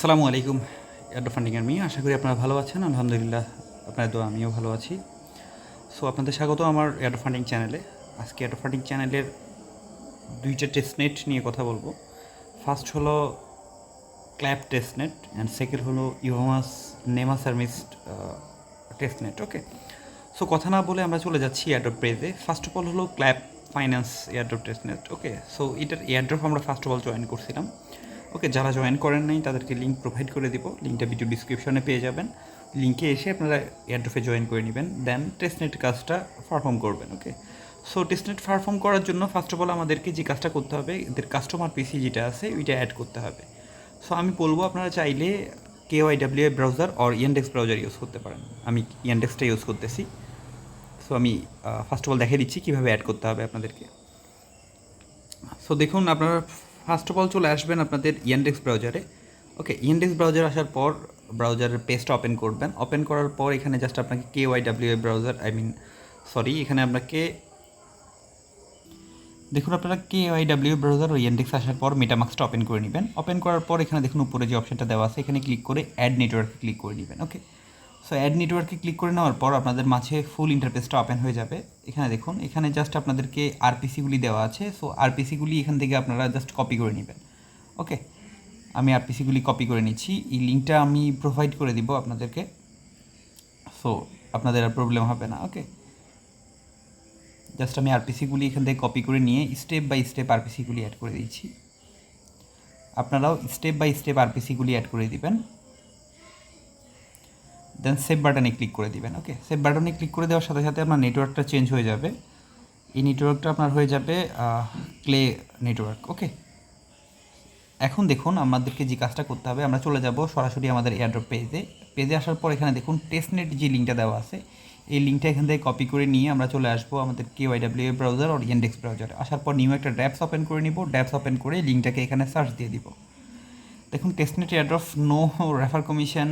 আসসালামু আলাইকুম এয়ারড্রপ ফান্ডিংয়ের মেয়ে, আশা করি আপনারা ভালো আছেন। আলহামদুলিল্লাহ, আপনার তো আমিও ভালো আছি। সো আপনাদের স্বাগত আমার এয়ারড্রপ ফান্ডিং চ্যানেলে। আজকে এয়ারড্রপ ফান্ডিং চ্যানেলের দুইটা টেস্টনেট নিয়ে কথা বলবো। ফার্স্ট হলো ক্ল্যাপ টেস্টনেট অ্যান্ড সেকেন্ড হলো ইভমাস নেমাসার্মিস টেস্টনেট। ওকে, সো কথা না বলে আমরা চলে যাচ্ছি এয়ারড্রপ পেজে। ফার্স্ট অফ অল হলো ক্ল্যাপ ফাইন্যান্স এয়ারড্রপ টেস্টনেট। ওকে, সো এটার এয়ারড্রপ আমরা ফার্স্ট অফ অল জয়েন করছিলাম। ওকে, যারা জয়েন করেন নাই তাদেরকে লিঙ্ক প্রোভাইড করে দিব, লিঙ্কটা ভিডিও ডিসক্রিপশনে পেয়ে যাবেন। লিঙ্কে এসে আপনারা এয়ারড্রপে জয়েন করে নেবেন, দেন টেস্টনেট কাজটা পারফর্ম করবেন। ওকে, সো টেস্টনেট পারফর্ম করার জন্য ফার্স্ট অফ অল আমাদেরকে যে কাজটা করতে হবে, এদের কাস্টমার পিসি যেটা আছে ওইটা অ্যাড করতে হবে। সো আমি বলবো আপনারা চাইলে KYWA browser or Yandex browser use করতে পারেন। আমি ইয়ানডেক্সটা ইউজ করতেছি। সো আমি ফার্স্ট অফ অল দেখিয়ে দিচ্ছি কীভাবে অ্যাড করতে হবে আপনাদেরকে। সো দেখুন, আপনারা ফার্স্ট অফ অল চলে আসবেন আপনাদের ইয়ানডেক্স ব্রাউজারে। ওকে, ইয়ানডেক্স ব্রাউজার আসার পর ব্রাউজারের পেজটা ওপেন করবেন। ওপেন করার পর এখানে জাস্ট আপনাকে KYWA ব্রাউজার এখানে আপনাকে দেখুন, আপনারা KYWA ব্রাউজার ও ইয়ানডেক্স আসার পর মেটামাক্সটা ওপেন করে নেবেন। ওপেন করার পর এখানে দেখুন উপরে যে অপশনটা দেওয়া আছে এখানে ক্লিক করে অ্যাড নেটওয়ার্কে ক্লিক করে নেবেন। ওকে, সো অ্যাড নেটওয়ার্কে ক্লিক করে নেওয়ার পর আপনাদের মাঝে ফুল ইন্টারফেসটা ওপেন হয়ে যাবে। এখানে দেখুন, এখানে জাস্ট আপনাদেরকে আরপিসিগুলি দেওয়া আছে। সো আরপিসিগুলি এখান থেকে আপনারা জাস্ট কপি করে নেবেন। ওকে, আমি আরপিসিগুলি কপি করে নিচ্ছি। এই লিঙ্কটা আমি প্রোভাইড করে দিব আপনাদেরকে, সো আপনাদের আর প্রবলেম হবে না। ওকে, জাস্ট আমি আরপিসিগুলি এখান থেকে কপি করে নিয়ে স্টেপ বাই স্টেপ আরপিসিগুলি অ্যাড করে দিচ্ছি। আপনারাও স্টেপ বাই স্টেপ আরপিসিগুলি অ্যাড করে দিবেন, দেন সেভ বাটনে ক্লিক করে দিবেন। ওকে, সেভ বাটনে ক্লিক করে দেওয়ার সাথে সাথে আপনার নেটওয়ার্কটা চেঞ্জ হয়ে যাবে। এই নেটওয়ার্কটা আপনার হয়ে যাবে ক্লে নেটওয়ার্ক। ওকে, এখন দেখুন আমাদেরকে যে কাজটা করতে হবে, আমরা চলে যাব সরাসরি আমাদের এয়ারড্রপ পেজে আসার পর এখানে দেখুন টেস্টনেট যে লিঙ্কটা দেওয়া আছে, এই লিঙ্কটা এখান থেকে কপি করে নিয়ে আমরা চলে আসবো আমাদের KYWA ব্রাউজার আর ইয়ানডেক্স ব্রাউজারে। আসার পর নিউ একটা ড্যাপস ওপেন করে নিব। ড্যাপস ওপেন করে লিঙ্কটাকে এখানে সার্চ দিয়ে দিব। দেখুন testnet airdrop, no refer commission,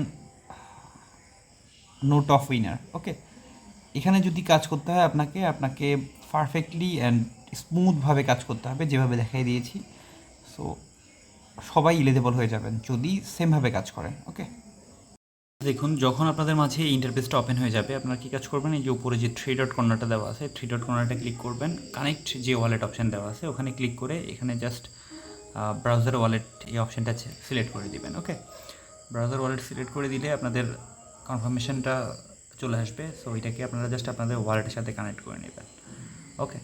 no top winner. Okay, এখানে যদি কাজ করতে হয় আপনাকে পারফেক্টলি অ্যান্ড স্মুথভাবে কাজ করতে হবে, যেভাবে দেখাই দিয়েছি। সো সবাই ইলিজিবল হয়ে যাবেন যদি সেমভাবে কাজ করেন। ওকে, দেখুন যখন আপনাদের মাঝে এই ইন্টারফেসটা ওপেন হয়ে যাবে, আপনারা কী কাজ করবেন, এই যে উপরে যে 3 ডট কর্নারটা দেওয়া আছে, 3 ডট কর্নারটা ক্লিক করবেন। কানেক্ট যে ওয়ালেট অপশান দেওয়া আছে ওখানে ক্লিক করে এখানে জাস্ট ব্রাউজার ওয়ালেট এই অপশানটা সিলেক্ট করে দিবেন। ওকে, ব্রাউজার ওয়ালেট সিলেক্ট করে দিলে আপনাদের কনফার্মেশনটা চলে আসবে। সো এটাকে আপনারা জাস্ট আপনাদের ওয়ালেটের সাথে কানেক্ট করে নেবেন। ওকে,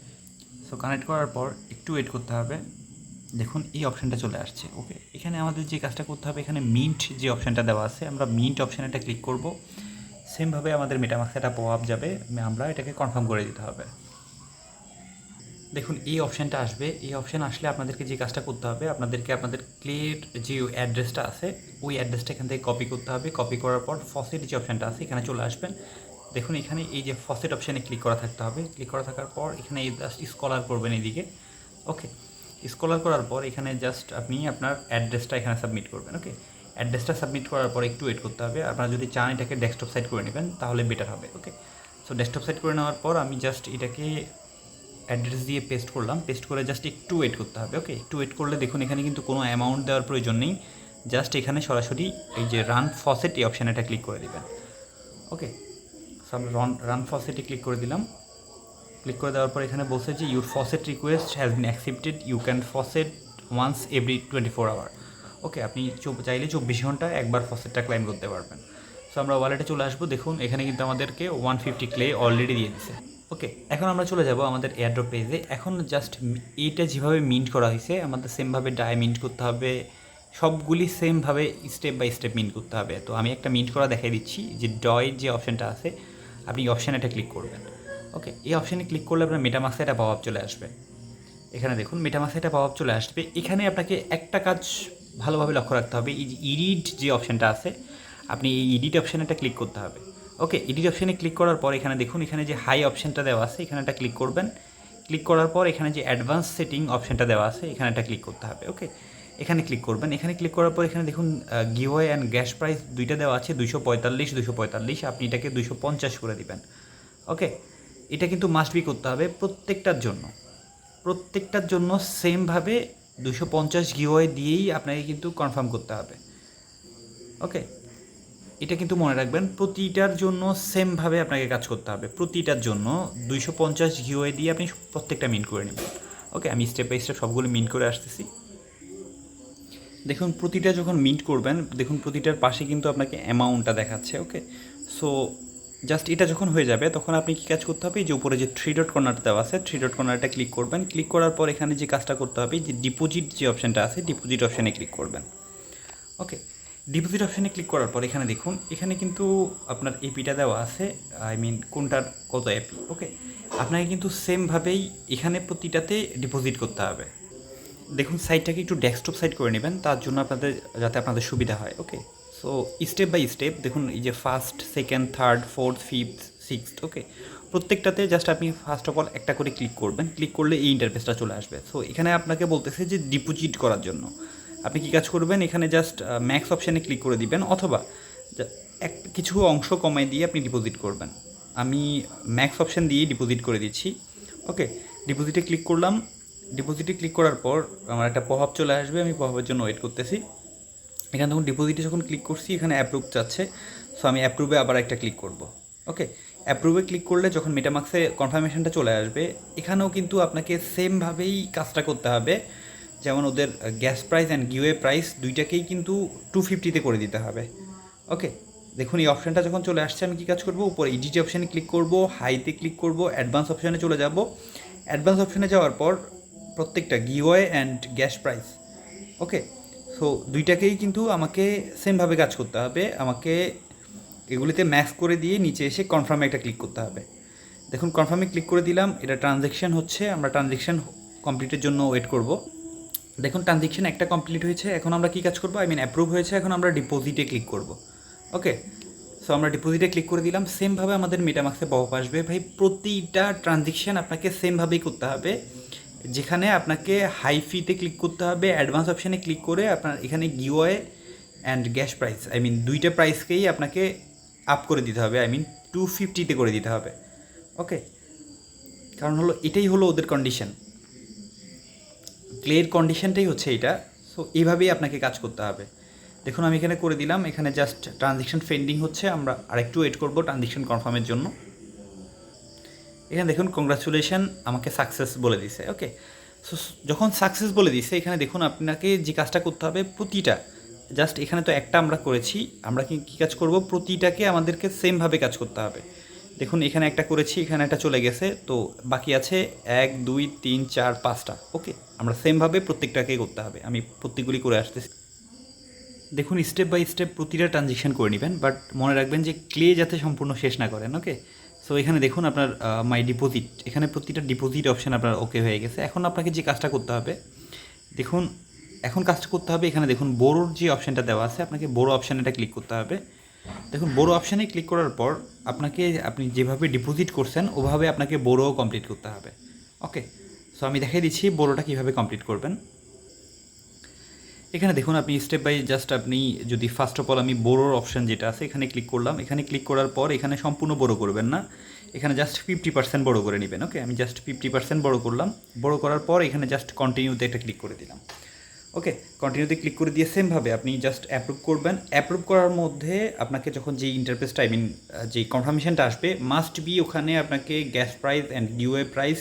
সো কানেক্ট করার পর একটু ওয়েট করতে হবে। দেখুন এই অপশানটা চলে আসছে। ওকে, এখানে আমাদের যে কাজটা করতে হবে, এখানে মিন্ট যে অপশানটা দেওয়া আছে, আমরা মিন্ট অপশানটা ক্লিক করব। সেমভাবে আমাদের মেটামাক্সে একটা পপআপ যাবে, আমরা এটাকে কনফার্ম করে দিতে হবে। দেখুন এই অপশানটা আসবে। এই অপশান আসলে আপনাদেরকে যে কাজটা করতে হবে, আপনাদেরকে আপনাদের ক্লিয়ার যে অ্যাড্রেসটা আছে ওই অ্যাড্রেসটা এখান থেকে কপি করতে হবে। কপি করার পর ফসেট যে অপশানটা আছে এখানে চলে আসবেন। দেখুন এখানে এই যে ফসেট অপশানে ক্লিক করা থাকতে হবে। ক্লিক করা থাকার পর এখানে জাস্ট স্কলার করবেন এদিকে। ওকে, স্কলার করার পর এখানে জাস্ট আপনি আপনার অ্যাড্রেসটা এখানে সাবমিট করবেন। ওকে, অ্যাড্রেসটা সাবমিট করার পর একটু ওয়েট করতে হবে। আপনারা যদি চান এটাকে ডেস্কটপ সাইড করে নেবেন তাহলে বেটার হবে। ওকে, সো ডেস্কটপ সাইড করে নেওয়ার পর আমি জাস্ট এটাকে অ্যাড্রেস দিয়ে পেস্ট করলাম। পেস্ট করে জাস্ট একটু ওয়েট করতে হবে। ওকে, একটু ওয়েট করলে দেখুন এখানে কিন্তু কোনো অ্যামাউন্ট দেওয়ার প্রয়োজন নেই। জাস্ট এখানে সরাসরি এই যে রান ফসেট এই অপশানটা ক্লিক করে দেবেন। ওকে, সো আমরা রান ফসেটে ক্লিক করে দিলাম। ক্লিক করে দেওয়ার পর এখানে বলছে যে your faucet request has been accepted, you can faucet once every 24 hour. Okay, আপনি চাইলে 24 ঘন্টায় একবার ফসেটটা ক্লাইম করতে পারবেন। সো আমরা ওয়ালেটে চলে আসবো। দেখুন এখানে কিন্তু আমাদেরকে 150 ক্লে অলরেডি দিয়ে দিছে। ওকে, এখন আমরা চলে যাব আমাদের এয়ারড্রপ পেজে। এখন জাস্ট এইটা যেভাবে মিন্ট করা হয়েছে আমাদের সেমভাবে ডাই মিন্ট করতে হবে, সবগুলি সেমভাবে স্টেপ বাই স্টেপ মিন্ট করতে হবে। তো আমি একটা মিন্ট করা দেখাই দিচ্ছি। যে ডয়ের যে অপশানটা আছে আপনি এই অপশানে এটা ক্লিক করবেন। ওকে, এই অপশানে ক্লিক করলে আপনার মেটামাক্সে একটা পপআপ চলে আসবে। এখানে দেখুন মেটামাক্সে একটা পপআপ চলে আসবে। এখানে আপনাকে একটা কাজ ভালোভাবে লক্ষ্য রাখতে হবে, এই যে এডিট যে অপশানটা আছে আপনি এই এডিট অপশানটা ক্লিক করতে হবে। ওকে, এডিট অপশানে ক্লিক করার পর এখানে দেখুন এখানে যে হাই অপশানটা দেওয়া আছে এখানে একটা ক্লিক করবেন। ক্লিক করার পর এখানে যে অ্যাডভান্স সেটিং অপশানটা দেওয়া আছে এখানে একটা ক্লিক করতে হবে। ওকে, এখানে ক্লিক করবেন। এখানে ক্লিক করার পর এখানে দেখুন গিভওয়ে অ্যান্ড গ্যাস প্রাইস দুইটা দেওয়া আছে, 245, আপনি এটাকে 250 করে দিবেন। ওকে, এটা কিন্তু মাস্ট বি করতে হবে প্রত্যেকটার জন্য সেমভাবে 250 গিভওয়ে দিয়েই আপনাকে কিন্তু কনফার্ম করতে হবে। ওকে, এটা কিন্তু মনে রাখবেন প্রতিটার জন্য সেমভাবে আপনাকে কাজ করতে হবে। প্রতিটার জন্য 250 GUI দিয়ে আপনি প্রত্যেকটা মিন্ট করে নেবেন। ওকে, আমি স্টেপ বাই স্টেপ সবগুলো মিন্ট করে আসতেছি। দেখুন প্রতিটা যখন মিন্ট করবেন, দেখুন প্রতিটার পাশে কিন্তু আপনাকে অ্যামাউন্টটা দেখাচ্ছে। ওকে, সো জাস্ট এটা যখন হয়ে যাবে তখন আপনি কী কাজ করতে হবে, যে উপরে যে 3 ডট কর্নারটা দেওয়া আছে 3 ডট কর্নারটা ক্লিক করবেন। ক্লিক করার পর এখানে যে কাজটা করতে হবে, যে ডিপোজিট যে অপশানটা আছে ডিপোজিট অপশানে ক্লিক করবেন। ওকে, ডিপোজিট অপশানে ক্লিক করার পর এখানে দেখুন, এখানে কিন্তু আপনার এপিটা দেওয়া আছে, আই মিন কোনটার কত এপি। ওকে, আপনাকে কিন্তু সেমভাবেই এখানে প্রতিটাতে ডিপোজিট করতে হবে। দেখুন সাইটটাকে একটু ডেস্কটপ সাইট করে নেবেন, তার জন্য আপনাদের যাতে আপনাদের সুবিধা হয়। Okay, so step by step দেখুন, এই যে first, second, third, fourth, fifth, sixth, okay, প্রত্যেকটাতে জাস্ট আপনি ফার্স্ট অফ অল একটা করে ক্লিক করবেন। ক্লিক করলে এই ইন্টারফেসটা চলে আসবে। সো এখানে আপনাকে বলতেছে যে ডিপোজিট করার জন্য আপনি কী কাজ করবেন, এখানে জাস্ট ম্যাক্স অপশানে ক্লিক করে দিবেন, অথবা কিছু অংশ কমাই দিয়ে আপনি ডিপোজিট করবেন। আমি ম্যাক্স অপশান দিয়ে ডিপোজিট করে দিচ্ছি। ওকে, ডিপোজিটে ক্লিক করলাম। ডিপোজিটে ক্লিক করার পর আমার একটা পপআপ চলে আসবে, আমি পপআপের জন্য ওয়েট করতেছি। এখানে তখন ডিপোজিটে যখন ক্লিক করছি এখানে অ্যাপ্রুভ চাচ্ছে, সো আমি অ্যাপ্রুভে আবার একটা ক্লিক করব। ওকে, অ্যাপ্রুভে ক্লিক করলে যখন মেটামাক্সে কনফার্মেশনটা চলে আসবে, এখানেও কিন্তু আপনাকে সেমভাবেই কাজটা করতে হবে। যেমন ওদের gas price and giveaway price দুইটাকেই কিন্তু 250-তে করে দিতে হবে। ওকে, দেখুন এই অপশানটা যখন চলে আসছে আমি কী কাজ করব, উপরে এডিট অপশানে ক্লিক করব, হাইতে ক্লিক করব, অ্যাডভান্স অপশানে চলে যাব। অ্যাডভান্স অপশানে যাওয়ার পর প্রত্যেকটা giveaway and gas price, okay, so দুইটাকেই কিন্তু আমাকে সেমভাবে কাজ করতে হবে। আমাকে এগুলিতে ম্যাক্স করে দিয়ে নিচে এসে কনফার্মে একটা ক্লিক করতে হবে। দেখুন কনফার্মে ক্লিক করে দিলাম, এটা ট্রানজ্যাকশান হচ্ছে, আমরা ট্রানজ্যাকশান কমপ্লিটের জন্য ওয়েট করব। দেখুন ট্রানজ্যাকশান একটা কমপ্লিট হয়েছে, এখন আমরা কী কাজ করবো, আই মিন অ্যাপ্রুভ হয়েছে, এখন আমরা ডিপোজিটে ক্লিক করব। ওকে, সো আমরা ডিপোজিটে ক্লিক করে দিলাম। সেমভাবে আমাদের মেটামাক্সে পপ আসবে। ভাই প্রতিটা ট্রানজ্যাকশান আপনাকে সেমভাবেই করতে হবে। যেখানে আপনাকে হাই ফিতে ক্লিক করতে হবে, অ্যাডভান্স অপশানে ক্লিক করে আপনার এখানে গিওয়ে and gas price, I mean দুইটা প্রাইসকেই আপনাকে আপ করে দিতে হবে, আই মিন 250-তে করে দিতে হবে। ওকে, কারণ হলো এটাই হলো ওদের কন্ডিশন, ক্লিয়ার কন্ডিশনটাই হচ্ছে এটা। সো এইভাবেই আপনাকে কাজ করতে হবে। দেখুন আমি এখানে করে দিলাম, এখানে জাস্ট ট্রানজ্যাকশান পেন্ডিং হচ্ছে, আমরা আরেকটু ওয়েট করবো ট্রানজ্যাকশান কনফার্মের জন্য। এখানে দেখুন কংগ্রাচুলেশন আমাকে সাকসেস বলে দিছে। ওকে, সো যখন সাকসেস বলে দিছে এখানে দেখুন আপনাকে যে কাজটা করতে হবে প্রতিটা, জাস্ট এখানে তো একটা আমরা করেছি, আমরা কী কাজ করব, প্রতিটাকে আমাদেরকে সেমভাবে কাজ করতে হবে। দেখুন এখানে একটা করেছি, এখানে একটা চলে গেছে, তো বাকি আছে 1 2 3 4 5টা। ওকে, আমরা সেমভাবে প্রত্যেকটাকে করতে হবে। আমি প্রত্যেকগুলি করে আসতেছি। দেখুন স্টেপ বাই স্টেপ প্রতিটা ট্রানজেকশন করে নেবেন, বাট মনে রাখবেন যে ক্লে যাতে সম্পূর্ণ শেষ না করেন। ওকে, সো এখানে দেখুন আপনার মাই ডিপোজিট, এখানে প্রতিটা ডিপোজিট অপশান আপনার ওকে হয়ে গেছে। এখন আপনাকে যে কাজটা করতে হবে, দেখুন এখন কাজটা করতে হবে, এখানে দেখুন বড়োর যে অপশানটা দেওয়া আছে, আপনাকে বড়ো অপশানটা ক্লিক করতে হবে। দেখুন বড়ো অপশানে ক্লিক করার পর আপনি যেভাবে ডিপোজিট করছেন ওভাবে আপনাকে বড়োও কমপ্লিট করতে হবে। ওকে, সো আমি দেখিয়ে দিচ্ছি বড়োটা কীভাবে কমপ্লিট করবেন। এখানে দেখুন আপনি স্টেপ বাই জাস্ট আপনি যদি ফার্স্ট অফ অল আমি বড়োর অপশান যেটা আছে এখানে ক্লিক করলাম। এখানে ক্লিক করার পর এখানে সম্পূর্ণ বড়ো করবেন না, এখানে জাস্ট 50% বড়ো করে নেবেন। ওকে, আমি জাস্ট 50% বড়ো করলাম। বড়ো করার পর এখানে জাস্ট কন্টিনিউতে একটা ক্লিক করে দিলাম। ওকে, কন্টিনিউতে ক্লিক করে দিয়ে সেমভাবে আপনি জাস্ট অ্যাপ্রুভ করবেন। অ্যাপ্রুভ করার মধ্যে আপনাকে যখন যেই ইন্টারফেসটা, আই মিন যেই কনফার্মেশনটা আসবে, মাস্ট বি ওখানে আপনাকে gas price and giveaway price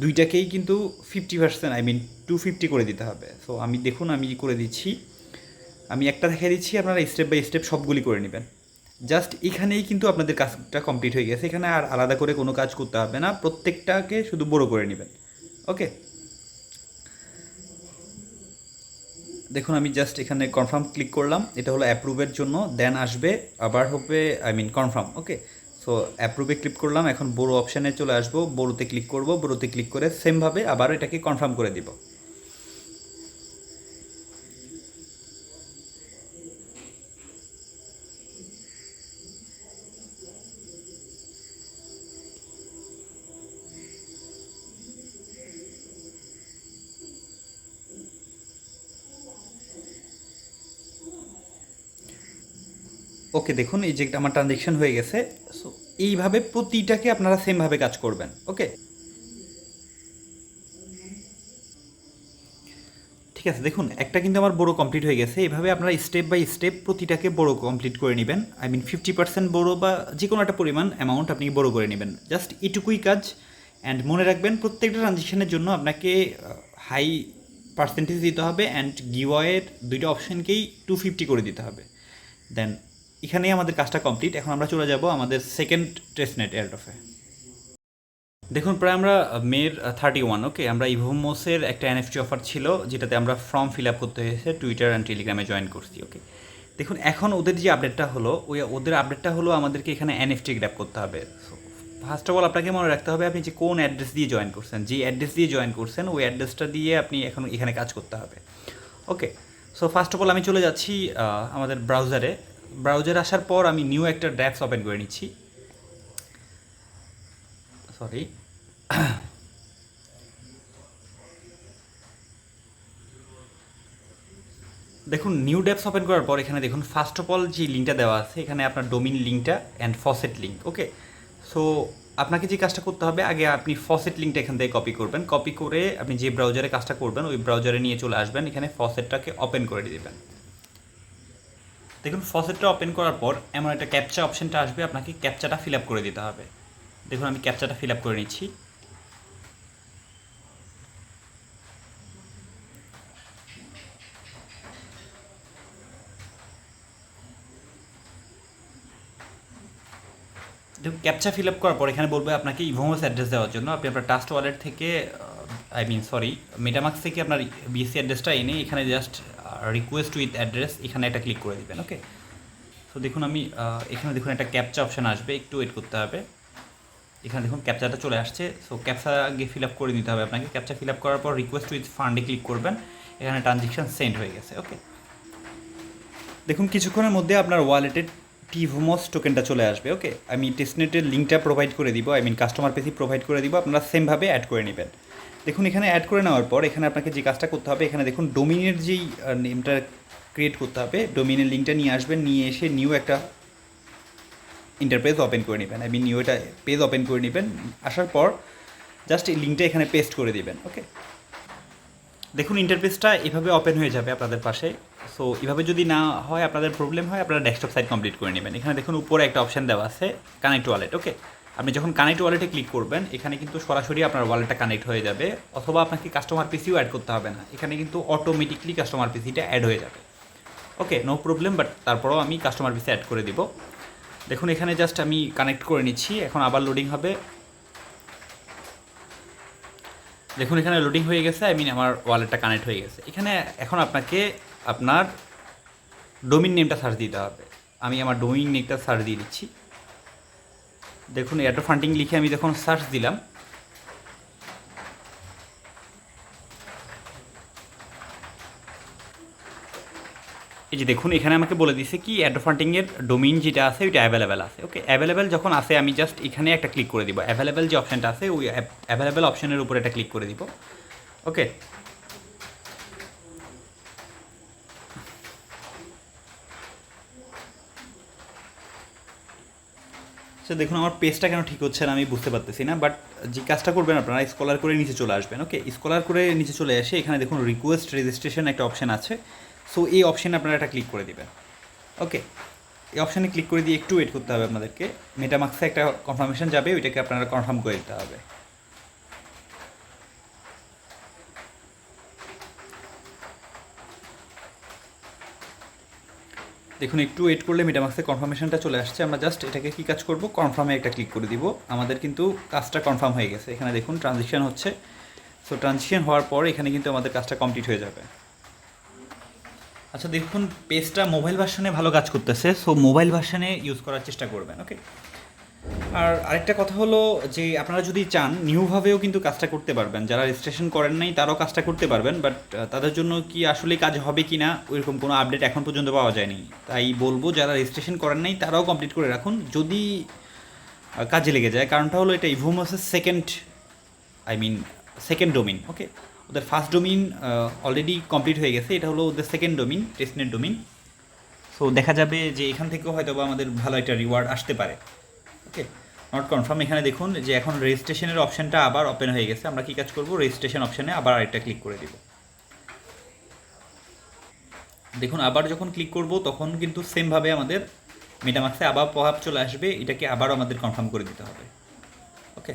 দুইটাকেই কিন্তু 50%, আই মিন 250 করে দিতে হবে। সো আমি দেখুন আমি করে দিচ্ছি, আমি একটা দেখিয়ে দিচ্ছি, আপনারা স্টেপ বাই স্টেপ সবগুলি করে নেবেন। জাস্ট এখানেই কিন্তু আপনাদের কাজটা কমপ্লিট হয়ে গেছে, এখানে আর আলাদা করে কোনো কাজ করতে হবে না, প্রত্যেকটাকে শুধু বড় করে নেবেন। ওকে, দেখুন আমি জাস্ট এখানে কনফার্ম ক্লিক করলাম, এটা হলো অ্যাপ্রুভের জন্য, দেন আসবে আবার হবে I mean confirm. Okay, so অ্যাপ্রুভে ক্লিক করলাম, এখন বড়ো অপশানে চলে আসবো, বড়োতে ক্লিক করব, বড়োতে ক্লিক করে সেমভাবে আবার এটাকে কনফার্ম করে দিব। ওকে, দেখুন এই যে আমার ট্রানজেকশন হয়ে গেছে। সো এইভাবে প্রতিটাকে আপনারা সেমভাবে কাজ করবেন। ওকে, ঠিক ঠিক আছে, দেখুন একটা কিন্তু আমার বড় কমপ্লিট হয়ে গেছে। এভাবে আপনারা স্টেপ বাই স্টেপ প্রতিটাকে বড় কমপ্লিট করে নেবেন। আই মিন 50% বড় বা যে কোনো একটা পরিমাণ অ্যামাউন্ট আপনি বড় করে নেবেন, জাস্ট এটুকুই কাজ। অ্যান্ড মনে রাখবেন প্রত্যেকটা ট্রানজেকশনের জন্য আপনাকে হাই পার্সেন্টেজ দিতে হবে অ্যান্ড গিভওয়ের দুইটা অপশানকেই 250 করে দিতে হবে। দেন এখানেই আমাদের কাজটা কমপ্লিট। এখন আমরা চলে যাব আমাদের সেকেন্ড টেস্টনেট এয়ারড্রপে। দেখুন প্রায় আমরা মের 31, ওকে, আমরা ইভমোসের একটা এনএফটি অফার ছিল যেটাতে আমরা ফর্ম ফিল আপ করতে হয়েছে, টুইটার অ্যান্ড টেলিগ্রামে জয়েন করছি। ওকে, দেখুন এখন ওদের যে আপডেটটা হলো, ওদের আপডেটটা হলো আমাদেরকে এখানে এনএফটি গ্র্যাব করতে হবে। সো ফার্স্ট অফ অল আপনাকে মনে রাখতে হবে আপনি যে কোন অ্যাড্রেস দিয়ে জয়েন করছেন, যে অ্যাড্রেস দিয়ে জয়েন করছেন ওই অ্যাড্রেসটা দিয়ে আপনি এখন এখানে কাজ করতে হবে। ওকে, সো ফার্স্ট অফ অল আমি চলে যাচ্ছি আমাদের ব্রাউজারে আসার পর আমি নিউ একটা ড্যাপস ওপেন করে নিচ্ছি। সরি, দেখুন নিউ ড্যাপস ওপেন করার পর এখানে দেখুন ফার্স্ট অফ অল যে লিঙ্কটা দেওয়া আছে এখানে আপনার ডোমিন লিঙ্কটা and faucet link. Okay, so আপনাকে যে কাজটা করতে হবে আগে আপনি ফসেট লিঙ্কটা এখান থেকে কপি করবেন, কপি করে আপনি যে ব্রাউজারে কাজটা করবেন ওই ব্রাউজারে নিয়ে চলে আসবেন, এখানে ফসেটটাকে ওপেন করে দেবেন। দেখুন ফসেটটা ওপেন করার পর এমন একটা ক্যাপচা অপশনটা আসবে, আপনাকে ক্যাপচাটা ফিল আপ করে দিতে হবে। দেখুন আমি ক্যাপচাটা ফিল আপ করে নিচ্ছি। দেখুন ক্যাপচা ফিল আপ করার পর এখানে বলবে আপনাকে ইভমোস অ্যাড্রেস দেওয়ার জন্য। আপনি আপনার ট্রাস্ট ওয়ালেট থেকে মেটামাক্স থেকে আপনার বিএসসি অ্যাড্রেসটা এনে এখানে জাস্ট রিকোয়েস্ট উইথ অ্যাড্রেস এখানে একটা ক্লিক করে দেবেন। ওকে, তো দেখুন আমি এখানে দেখুন একটা ক্যাপচা অপশান আসবে, একটু ওয়েট করতে হবে। এখানে দেখুন ক্যাপচাটা চলে আসছে। সো ক্যাপচা আগে ফিল আপ করে নিতে হবে আপনাকে। ক্যাপচা ফিল আপ করার পর রিকোয়েস্ট উইথ ফান্ডে ক্লিক করবেন, এখানে ট্রানজেকশন সেন্ড হয়ে গেছে। ওকে, দেখুন কিছুক্ষণের মধ্যে আপনার ওয়ালেটের ইভমোস টোকেনটা চলে আসবে। ওকে, আমি টেস্টনেটের লিঙ্কটা প্রোভাইড করে দিব, কাস্টমার পেজে প্রোভাইড করে দিব, আপনারা সেমভাবে অ্যাড করে নেবেন। দেখুন এখানে অ্যাড করে নেওয়ার পর এখানে আপনাকে যে কাজটা করতে হবে, এখানে দেখুন ডোমিনের যেই নেমটা ক্রিয়েট করতে হবে, ডোমিনের লিঙ্কটা নিয়ে আসবেন, নিয়ে এসে নিউ একটা ইন্টারপেজ ওপেন করে নেবেন। নিউ এটা পেজ ওপেন করে নেবেন, আসার পর জাস্ট এই লিঙ্কটা এখানে পেস্ট করে দেবেন। ওকে, দেখুন ইন্টারফেসটা এভাবে ওপেন হয়ে যাবে আপনাদের পাশে। সো এভাবে যদি না হয় আপনাদের প্রবলেম হয়, আপনারা ডেস্কটপ সাইট কমপ্লিট করে নেবেন। এখানে দেখুন উপরে একটা অপশান দেওয়া আছে কানেক্ট ওয়ালেট। ওকে, আপনি যখন কানেক্ট ওয়ালেটে ক্লিক করবেন এখানে কিন্তু সরাসরি আপনার ওয়ালেটটা কানেক্ট হয়ে যাবে, অথবা আপনাকে কাস্টমার পিসিও অ্যাড করতে হবে না, এখানে কিন্তু অটোমেটিকলি কাস্টমার পিসিটা অ্যাড হয়ে যাবে। ওকে, নো প্রবলেম, বাট তারপরেও আমি কাস্টমার পিসি অ্যাড করে দিব। দেখুন এখানে জাস্ট আমি কানেক্ট করে নিচ্ছি, এখন আবার লোডিং হবে। দেখুন এখানে লোডিং হয়ে গেছে, আমার ওয়ালেটটা কানেক্ট হয়ে গেছে। এখানে এখন আপনাকে আপনার ডোমিন নেমটা সার্চ দিতে হবে। আমি আমার ডোমিন নেমটা সার্চ দিয়ে দিচ্ছি। দেখুন এয়ারটো ফান্ডিং লিখে আমি যখন সার্চ দিলাম, এই যে দেখুন এখানে আমাকে বলে দিছে কি এয়ারটো ফান্ডিংয়ের ডোমিন যেটা আছে ওইটা অ্যাভেলেবেল আছে। ওকে, অ্যাভেলেবেল যখন আসে আমি জাস্ট এখানে একটা ক্লিক করে দিব, অ্যাভেলেবেল যে অপশানটা আছে ওই অ্যাভেলেবেল অপশানের উপরে একটা ক্লিক করে দিব। ওকে, সে দেখুন আমার পেজটা কেন ঠিক হচ্ছে না আমি বুঝতে পারতেছি না, বাট যে কাজটা করবেন আপনারা স্কলার করে নিচে চলে আসবেন। ওকে, স্কলার করে নিচে চলে আসে এখানে দেখুন রিকোয়েস্ট রেজিস্ট্রেশন একটা অপশান আছে। সো এই অপশানে আপনারা একটা ক্লিক করে দেবেন। ওকে, এই অপশানে ক্লিক করে দিয়ে একটু ওয়েট করতে হবে আপনাদেরকে। মেটামাক্সে একটা কনফার্মেশন যাবে, ওইটাকে আপনারা কনফার্ম করে দিতে হবে। দেখুন একটু ওয়েট করলে মেটামাক্সে কনফার্মেশনটা চলে আসছে। আমরা জাস্ট এটাকে কী কাজ করব, কনফার্মে একটা ক্লিক করে দিব। আমাদের কিন্তু কাজটা কনফার্ম হয়ে গেছে। এখানে দেখুন ট্রানজিশন হচ্ছে। সো ট্রানজিশন হওয়ার পর এখানে কিন্তু আমাদের কাজটা কমপ্লিট হয়ে যাবে। আচ্ছা দেখুন পেজটা মোবাইল ভার্সনে ভালো কাজ করতেছে, সো মোবাইল ভার্সনে ইউজ করার চেষ্টা করবেন। ওকে, আর আরেকটা কথা হলো যে আপনারা যদি চান নিউভাবেও কিন্তু কাজটা করতে পারবেন, যারা রেজিস্ট্রেশন করেন নাই তারাও কাজটা করতে পারবেন, বাট তাদের জন্য কি আসলে কাজ হবে কি না ওইরকম কোনো আপডেট এখন পর্যন্ত পাওয়া যায়নি। তাই বলবো যারা রেজিস্ট্রেশন করেন নাই তারাও কমপ্লিট করে রাখুন, যদি কাজে লেগে যায়। কারণটা হলো এটা ইভমোসের সেকেন্ড ডোমিন। ওকে, ওদের ফার্স্ট ডোমিন অলরেডি কমপ্লিট হয়ে গেছে, এটা হলো ওদের second domain, testnet domain. So দেখা যাবে যে এখান থেকেও হয়তো বা আমাদের ভালো একটা রিওয়ার্ড আসতে পারে। ওকে, নট কনফার্ম। এখানে দেখুন যে এখন রেজিস্ট্রেশনের অপশানটা আবার ওপেন হয়ে গেছে। আমরা কী কাজ করব, রেজিস্ট্রেশন অপশানে আবার আরেকটা ক্লিক করে দিব। দেখুন আবার যখন ক্লিক করব তখন কিন্তু সেমভাবে আমাদের মেটামাক্সে আবার পপআপ চলে আসবে, এটাকে আবারও আমাদের কনফার্ম করে দিতে হবে। ওকে,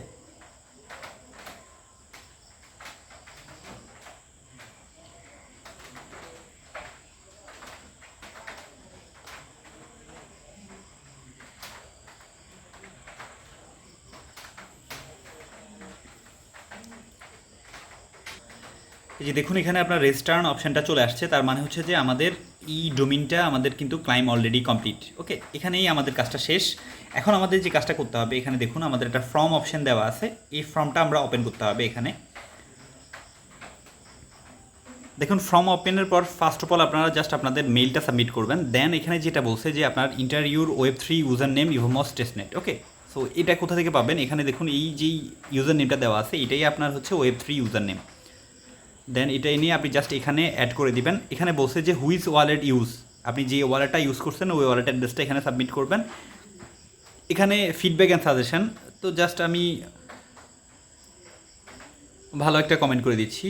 এই যে দেখুন এখানে আপনার রেজিস্টার্ন অপশানটা চলে আসছে, তার মানে হচ্ছে যে আমাদের এই ডোমিনটা আমাদের কিন্তু ক্লাইম অলরেডি কমপ্লিট। ওকে, এখানেই আমাদের কাজটা শেষ। এখন আমাদের যে কাজটা করতে হবে, এখানে দেখুন আমাদের একটা ফর্ম অপশান দেওয়া আছে, এই ফর্মটা আমরা ওপেন করতে হবে। এখানে দেখুন ফর্ম ওপেনের পর ফার্স্ট অফ অল আপনারা জাস্ট আপনাদের মেইলটা সাবমিট করবেন। দেন এখানে যেটা বলছে যে আপনার ইন্টারভিউর Web3 user name EvmosNs Testnet। ওকে, সো এটা কোথা থেকে পাবেন, এখানে দেখুন এই যেই ইউজার নেমটা দেওয়া আছে এটাই আপনার হচ্ছে Web3 ইউজার নেম। দেন এটাই নিয়ে আপনি জাস্ট এখানে অ্যাড করে দিবেন। এখানে বলছে যে হুইচ ওয়ালেট ইউজ, আপনি যে ওয়ালেটটা ইউজ করছেন ওই ওয়ালেট অ্যাড্রেসটা এখানে সাবমিট করবেন। এখানে ফিডব্যাক অ্যান্ড সাজেশন, তো জাস্ট আমি ভালো একটা কমেন্ট করে দিচ্ছি।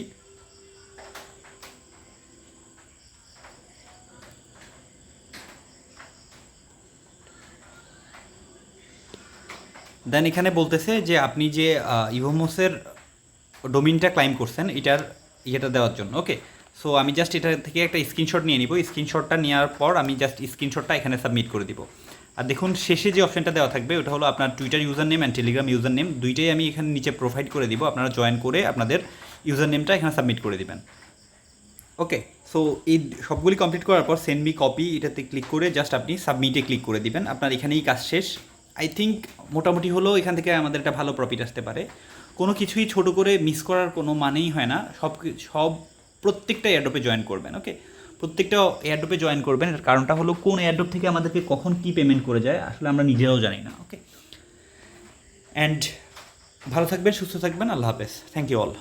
দেন এখানে বলতেছে যে আপনি যে ইভোমোসের ডোমিনটা ক্লাইম করছেন এটার ইয়েটা দেওয়ার জন্য। ওকে, সো আমি জাস্ট এটা থেকে একটা স্ক্রিনশট নিয়ে নিব। স্ক্রিনশটটা নেওয়ার পর আমি জাস্ট স্ক্রিনশটটা এখানে সাবমিট করে দিব। আর দেখুন শেষে যে অপশানটা দেওয়া থাকবে ওটা হলো আপনার Twitter user name and Telegram user name, দুইটাই আমি এখানে নিচে প্রোভাইড করে দিব। আপনারা জয়েন করে আপনাদের ইউজার নেমটা এখানে সাবমিট করে দিবেন। ওকে, সো এই সবগুলি কমপ্লিট করার পর সেন্ড মি কপি এটাতে ক্লিক করে জাস্ট আপনি সাবমিটে ক্লিক করে দিবেন। আপনার এখানেই কাজ শেষ। আই থিঙ্ক মোটামুটি হলেও এখান থেকে আমাদের একটা ভালো প্রফিট আসতে পারে। কোনো কিছুই ছোট করে মিস করার কোনো মানেই হয় না। সব প্রত্যেকটা এয়ারড্রপে জয়েন করবেন। ওকে, প্রত্যেকটা এয়ারড্রপে জয়েন করবেন। এর কারণটা হলো কোন এয়ারড্রপ থেকে আমাদেরকে কখন কী পেমেন্ট করে যায় আসলে আমরা নিজেরাও জানি না। ওকে, অ্যান্ড ভালো থাকবেন, সুস্থ থাকবেন, আল্লাহ হাফেজ, থ্যাংক ইউ অল।